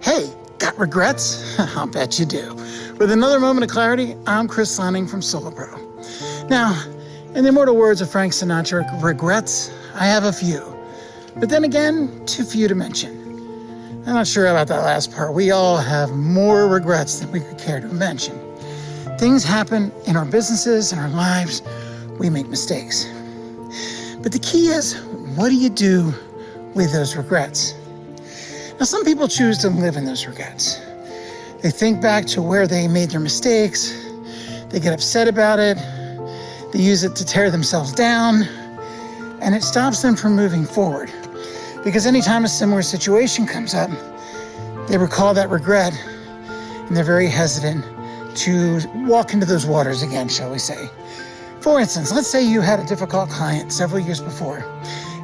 Hey, got regrets? I'll bet you do. With another moment of clarity, I'm Chris Lanning from Solo Pro. Now, in the immortal words of Frank Sinatra, regrets, I have a few. But then again, too few to mention. I'm not sure about that last part. We all have more regrets than we could care to mention. Things happen in our businesses, in our lives. We make mistakes. But the key is, what do you do with those regrets? Now, some people choose to live in those regrets. They think back to where they made their mistakes. They get upset about it. They use it to tear themselves down. And it stops them from moving forward. Because anytime a similar situation comes up, they recall that regret and they're very hesitant to walk into those waters again, shall we say. For instance, let's say you had a difficult client several years before,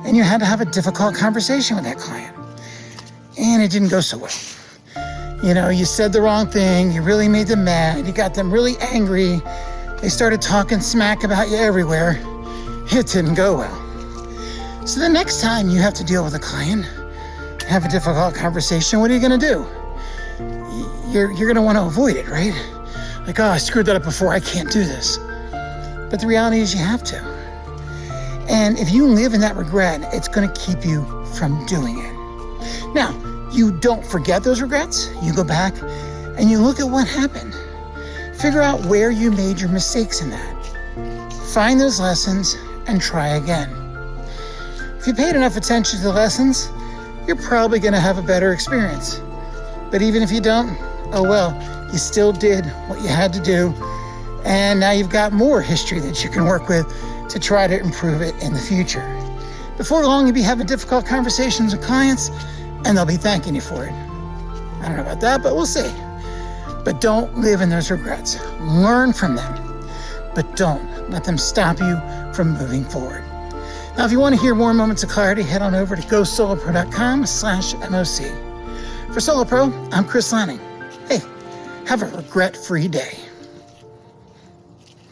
and you had to have a difficult conversation with that client, and it didn't go so well. You know, you said the wrong thing, you really made them mad, you got them really angry, they started talking smack about you everywhere. It didn't go well. So the next time you have to deal with a client, have a difficult conversation, what are you gonna do? You're gonna wanna avoid it, right? Like, oh, I screwed that up before, I can't do this. But the reality is you have to. And if you live in that regret, it's gonna keep you from doing it. Now, you don't forget those regrets. You go back and you look at what happened. Figure out where you made your mistakes in that. Find those lessons and try again. If you paid enough attention to the lessons, you're probably gonna have a better experience. But even if you don't, oh well, you still did what you had to do, and now you've got more history that you can work with to try to improve it in the future. Before long, you'll be having difficult conversations with clients, and they'll be thanking you for it. I don't know about that, but we'll see. But don't live in those regrets. Learn from them, but don't let them stop you from moving forward. Now, if you want to hear more moments of clarity, head on over to gosolopro.com/MOC. For Solo Pro, I'm Chris Lanning. Hey, have a regret-free day.